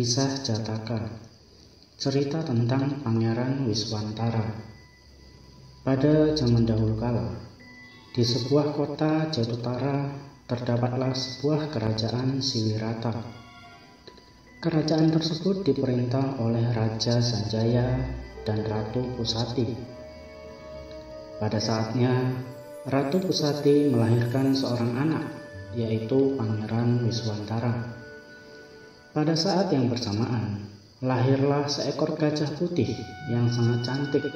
Kisah Jataka. Cerita tentang Pangeran Wiswantara. Pada zaman dahulu kala, di sebuah kota Jatutara terdapatlah sebuah kerajaan Siwirata. Kerajaan tersebut diperintah oleh Raja Sanjaya dan Ratu Pusati. Pada saatnya, Ratu Pusati melahirkan seorang anak, yaitu Pangeran Wiswantara. Pada saat yang bersamaan, lahirlah seekor gajah putih yang sangat cantik,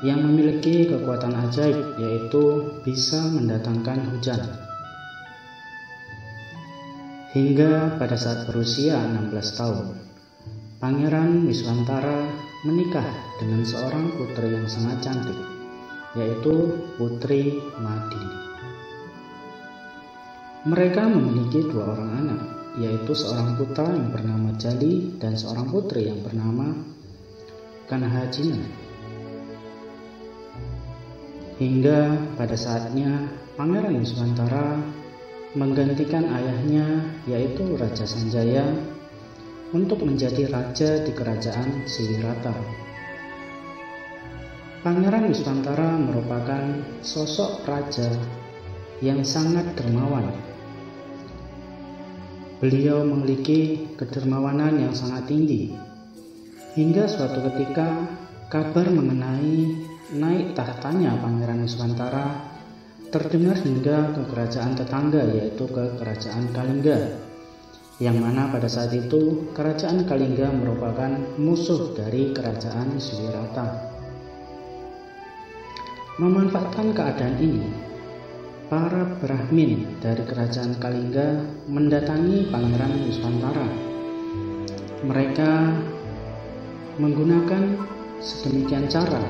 yang memiliki kekuatan ajaib, yaitu bisa mendatangkan hujan. Hingga pada saat berusia 16 tahun, Pangeran Wiswantara menikah dengan seorang putri yang sangat cantik, yaitu Putri Madi. Mereka memiliki dua orang anak, yaitu seorang putra yang bernama Jali dan seorang putri yang bernama Kanhajina. Hingga pada saatnya Pangeran Wiswantara menggantikan ayahnya, yaitu Raja Sanjaya, untuk menjadi raja di kerajaan Siwirata. Pangeran Wiswantara merupakan sosok raja yang sangat dermawan. Beliau memiliki kedermawanan yang sangat tinggi, hingga suatu ketika kabar mengenai naik tahtanya Pangeran Wiswantara terdengar hingga ke kerajaan tetangga, yaitu ke kerajaan Kalingga, yang mana pada saat itu kerajaan Kalingga merupakan musuh dari kerajaan Siwirata. Memanfaatkan keadaan ini, para Brahmin dari kerajaan Kalingga mendatangi Pangeran Wiswantara. Mereka menggunakan sedemikian cara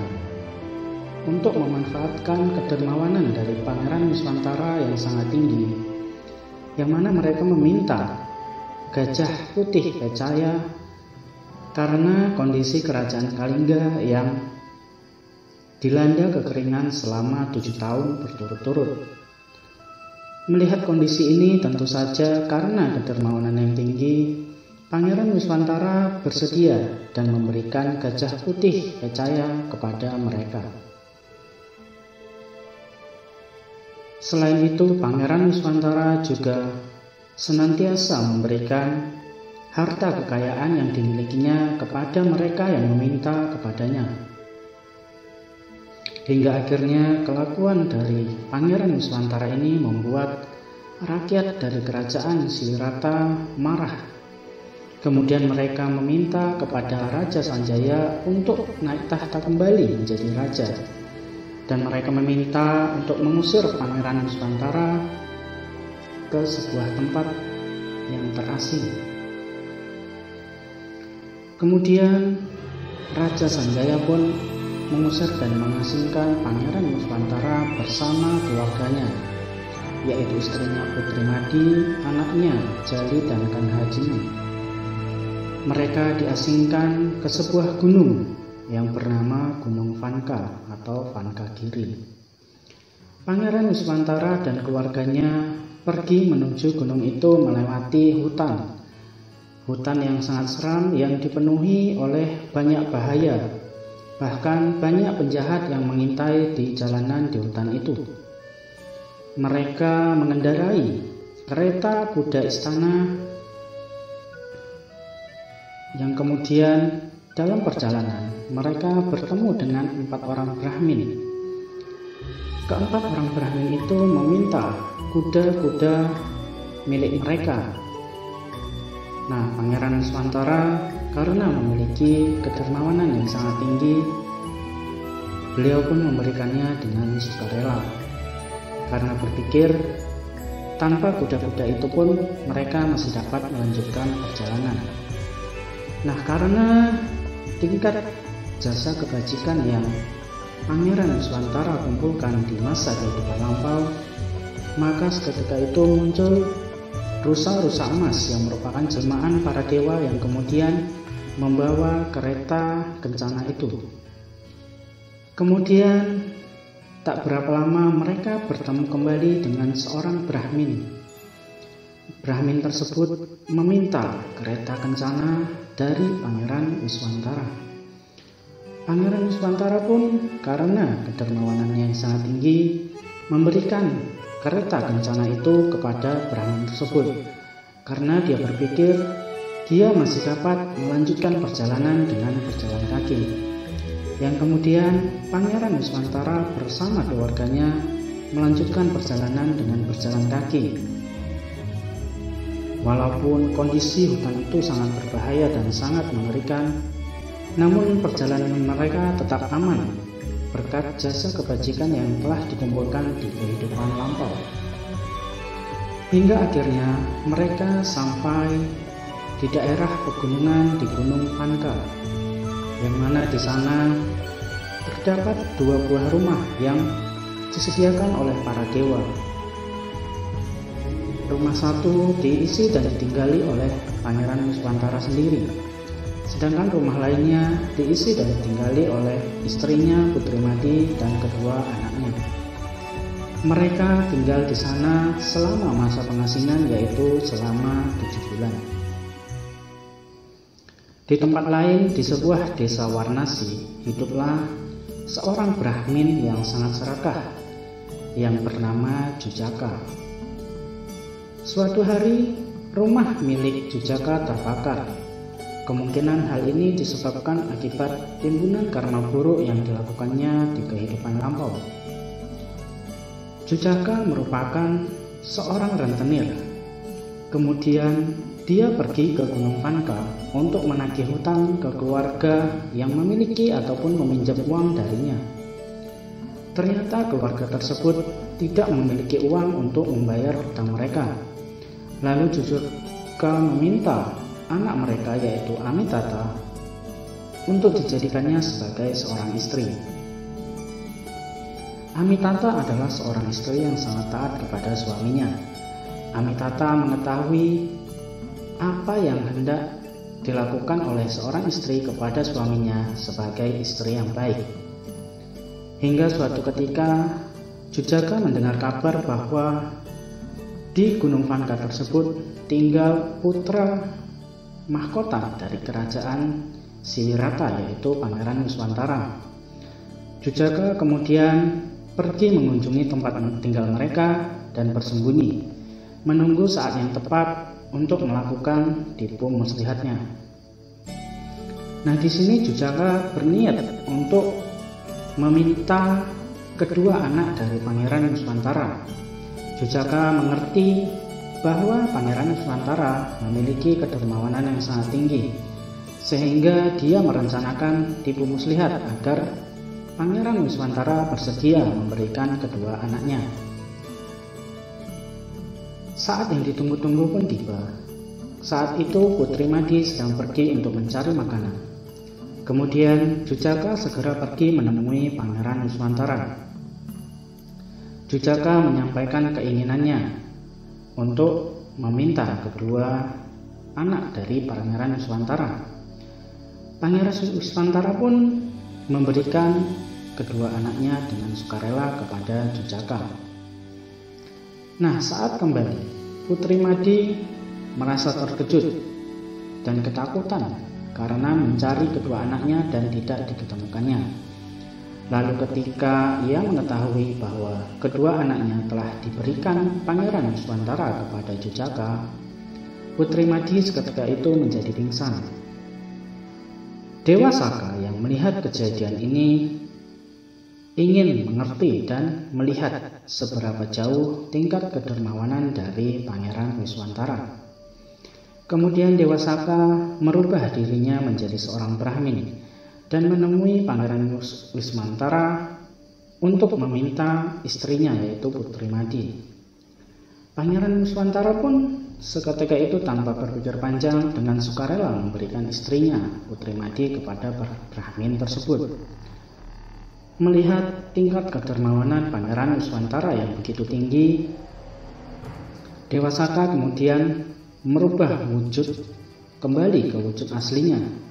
untuk memanfaatkan kedermawanan dari Pangeran Wiswantara yang sangat tinggi, yang mana mereka meminta gajah putih Kecaya karena kondisi kerajaan Kalingga yang dilanda kekeringan selama 7 tahun berturut-turut. Melihat kondisi ini, tentu saja karena kedermawanan yang tinggi, Pangeran Wiswantara bersedia dan memberikan gajah putih Kecaya kepada mereka. Selain itu, Pangeran Wiswantara juga senantiasa memberikan harta kekayaan yang dimilikinya kepada mereka yang meminta kepadanya. Hingga akhirnya kelakuan dari Pangeran Wiswantara ini membuat rakyat dari kerajaan Siwirata marah. Kemudian mereka meminta kepada Raja Sanjaya untuk naik tahta kembali menjadi raja. Dan mereka meminta untuk mengusir Pangeran Wiswantara ke sebuah tempat yang terasing. Kemudian Raja Sanjaya pun mengusir dan mengasingkan Pangeran Wiswantara bersama keluarganya, yaitu istrinya Putri Madi, anaknya Jali dan Kanhajina. Mereka diasingkan ke sebuah gunung yang bernama Gunung Vanka atau Vankagiri. Pangeran Wiswantara dan keluarganya pergi menuju gunung itu melewati hutan yang sangat seram yang dipenuhi oleh banyak bahaya. Bahkan banyak penjahat yang mengintai di jalanan di hutan itu. Mereka mengendarai kereta kuda istana yang kemudian dalam perjalanan mereka bertemu dengan 4 orang Brahmin. Keempat orang Brahmin itu meminta kuda-kuda milik mereka. Nah, Pangeran Wiswantara karena memiliki kedermawanan yang sangat tinggi, beliau pun memberikannya dengan sukarela, karena berpikir tanpa kuda-kuda itu pun mereka masih dapat melanjutkan perjalanan. Nah, karena tingkat jasa kebajikan yang Pangeran Wiswantara kumpulkan di masa kehidupan lampau, maka seketika itu muncul rusa-rusa emas yang merupakan jelmaan para dewa yang kemudian membawa kereta kencana itu. Kemudian tak berapa lama mereka bertemu kembali dengan seorang Brahmin. Brahmin tersebut meminta kereta kencana dari Pangeran Wiswantara. Pangeran Wiswantara pun karena kedermawanannya yang sangat tinggi memberikan kereta kencana itu kepada Brahmin tersebut, karena dia berpikir dia masih dapat melanjutkan perjalanan dengan berjalan kaki. Yang kemudian Pangeran Wiswantara bersama keluarganya melanjutkan perjalanan dengan berjalan kaki. Walaupun kondisi hutan itu sangat berbahaya dan sangat mengerikan, namun perjalanan mereka tetap aman berkat jasa kebajikan yang telah dikumpulkan di kehidupan lampau. Hingga akhirnya mereka sampai di daerah pegunungan di Gunung Panka, yang mana di sana terdapat 2 buah rumah yang disediakan oleh para dewa. Rumah satu diisi dan ditinggali oleh Pangeran Wiswantara sendiri, sedangkan rumah lainnya diisi dan ditinggali oleh istrinya Putri Mati dan kedua anaknya. Mereka tinggal di sana selama masa pengasingan, yaitu selama 7 bulan. Di tempat lain, di sebuah desa Warnasi, hiduplah seorang Brahmin yang sangat serakah yang bernama Jujaka. Suatu hari, rumah milik Jujaka terbakar. Kemungkinan hal ini disebabkan akibat timbunan karma buruk yang dilakukannya di kehidupan lampau. Jujaka merupakan seorang rentenir. Kemudian dia pergi ke Gunung Panka untuk menagih hutang ke keluarga yang memiliki ataupun meminjam uang darinya. Ternyata keluarga tersebut tidak memiliki uang untuk membayar hutang mereka. Lalu Jujaka meminta anak mereka, yaitu Amitata, untuk dijadikannya sebagai seorang istri. Amitata adalah seorang istri yang sangat taat kepada suaminya. Amitata mengetahui apa yang hendak dilakukan oleh seorang istri kepada suaminya sebagai istri yang baik. Hingga suatu ketika Jujaka mendengar kabar bahwa di Gunung Panka tersebut tinggal putra mahkota dari kerajaan Siwirata, yaitu Pangeran Wiswantara. Jujaka kemudian pergi mengunjungi tempat tinggal mereka dan bersembunyi, menunggu saat yang tepat untuk melakukan tipu muslihatnya. Nah, di sini Jujaka berniat untuk meminta kedua anak dari Pangeran Wiswantara. Jujaka mengerti bahwa Pangeran Wiswantara memiliki kedermawanan yang sangat tinggi, sehingga dia merencanakan tipu muslihat agar Pangeran Wiswantara bersedia memberikan kedua anaknya. Saat yang ditunggu-tunggu pun tiba. Saat itu Putri Madi sedang pergi untuk mencari makanan. Kemudian Jujaka segera pergi menemui Pangeran Wiswantara. Jujaka menyampaikan keinginannya untuk meminta kedua anak dari Pangeran Wiswantara. Pangeran Wiswantara pun memberikan kedua anaknya dengan sukarela kepada Jujaka. Nah, saat kembali, Putri Madi merasa terkejut dan ketakutan karena mencari kedua anaknya dan tidak diketemukannya. Lalu ketika ia mengetahui bahwa kedua anaknya telah diberikan Pangeran Wiswantara kepada Jujaka, Putri Madi seketika itu menjadi pingsan. Dewa Saka yang melihat kejadian ini ingin mengerti dan melihat seberapa jauh tingkat kedermawanan dari Pangeran Wiswantara. Kemudian Dewa Saka merubah dirinya menjadi seorang Brahmin dan menemui Pangeran Wiswantara untuk meminta istrinya, yaitu Putri Madi. Pangeran Wiswantara pun seketika itu tanpa berpikir panjang dengan sukarela memberikan istrinya Putri Madi kepada Brahmin tersebut. Melihat tingkat kedermawanan Pangeran Wiswantara yang begitu tinggi, Dewa Saka kemudian merubah wujud kembali ke wujud aslinya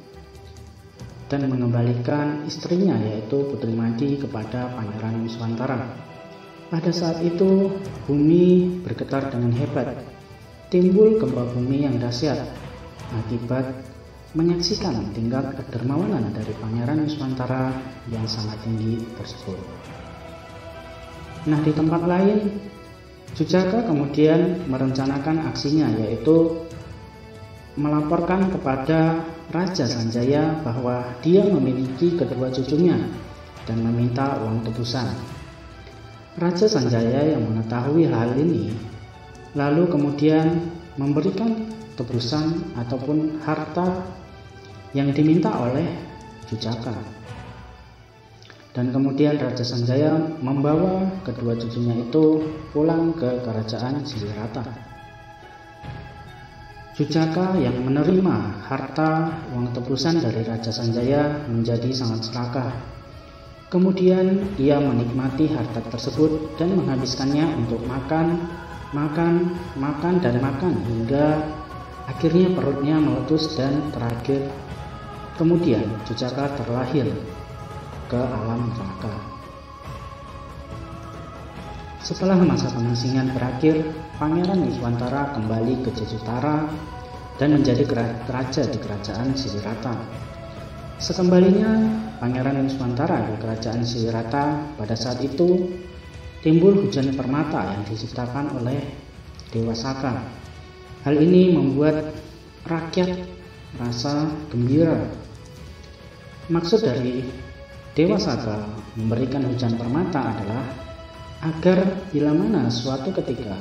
dan mengembalikan istrinya, yaitu Putri Madi, kepada Pangeran Wiswantara. Pada saat itu bumi bergetar dengan hebat timbul gempa bumi yang dahsyat akibat menyaksikan tingkat kedermawanan dari Pangeran Wiswantara yang sangat tinggi tersebut. Nah, di tempat lain, Jujaka kemudian merencanakan aksinya, yaitu melaporkan kepada Raja Sanjaya bahwa dia memiliki kedua cucunya dan meminta uang tebusan. Raja Sanjaya yang mengetahui hal ini lalu kemudian memberikan tebusan ataupun harta yang diminta oleh Jujaka. Dan kemudian Raja Sanjaya membawa kedua cucunya itu pulang ke kerajaan Siliwrata. Jujaka yang menerima harta uang tebusan dari Raja Sanjaya menjadi sangat serakah. Kemudian ia menikmati harta tersebut dan menghabiskannya untuk makan hingga akhirnya perutnya meletus dan terakhir kemudian Jujaka terlahir ke alam neraka. Setelah masa pengasingan berakhir, Pangeran Wiswantara kembali ke Jejutara dan menjadi raja di kerajaan Siliwrata. Sekembalinya Pangeran Wiswantara di kerajaan Siliwrata, pada saat itu timbul hujan permata yang diciptakan oleh Dewa Saka. Hal ini membuat rakyat merasa gembira. Maksud dari Dewa Saka memberikan hujan permata adalah agar bila mana suatu ketika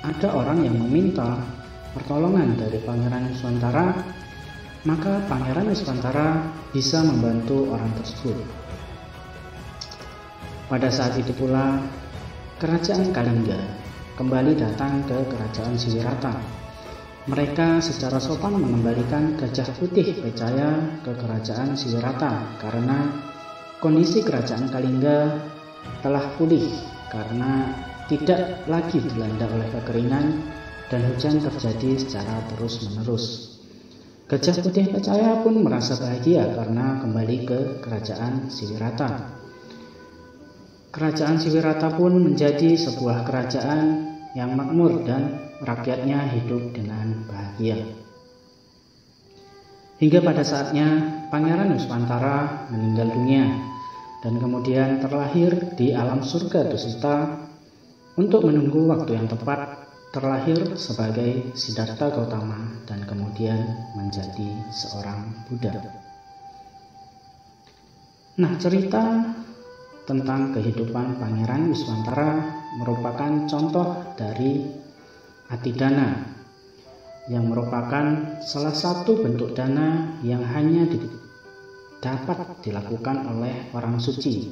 ada orang yang meminta pertolongan dari Pangeran Wiswantara, maka Pangeran Wiswantara bisa membantu orang tersebut. Pada saat itu pula Kerajaan Kalingga kembali datang ke Kerajaan Siliwrata. Mereka secara sopan mengembalikan Gajah Putih Pecaya ke Kerajaan Siliwrata karena kondisi Kerajaan Kalingga telah pulih karena tidak lagi dilanda oleh kekeringan dan hujan terjadi secara terus-menerus. Gajah Putih Pecaya pun merasa bahagia karena kembali ke Kerajaan Siliwrata. Kerajaan Siliwrata pun menjadi sebuah kerajaan yang makmur dan rakyatnya hidup dengan bahagia. Hingga pada saatnya Pangeran Wiswantara meninggal dunia dan kemudian terlahir di alam surga Dusita untuk menunggu waktu yang tepat terlahir sebagai Siddhartha Gautama dan kemudian menjadi seorang Buddha. Nah, cerita tentang kehidupan Pangeran Wiswantara merupakan contoh dari Atidana yang merupakan salah satu bentuk dana yang hanya dapat dilakukan oleh orang suci,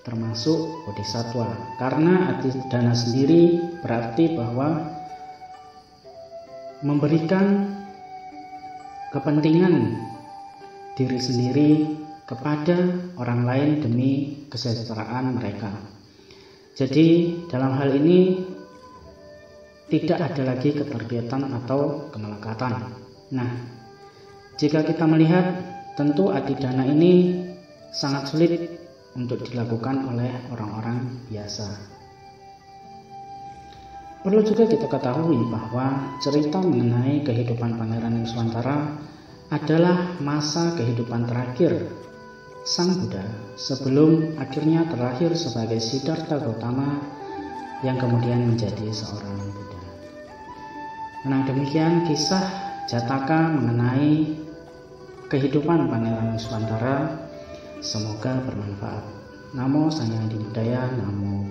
termasuk Bodhisattva. Karena Atidana sendiri berarti bahwa memberikan kepentingan diri sendiri kepada orang lain demi kesejahteraan mereka. Jadi dalam hal ini tidak ada lagi keterbitan atau kemelekatan. Nah, jika kita melihat, tentu Atidana ini sangat sulit untuk dilakukan oleh orang-orang biasa. Perlu juga kita ketahui bahwa cerita mengenai kehidupan Pangeran Wiswantara adalah masa kehidupan terakhir Sang Buddha sebelum akhirnya terlahir sebagai Siddhartha Gautama yang kemudian menjadi seorang Buddha. Nah, demikian kisah Jataka mengenai kehidupan Pangeran Wiswantara. Semoga bermanfaat. Namo Sanyang Buddhaya, Namo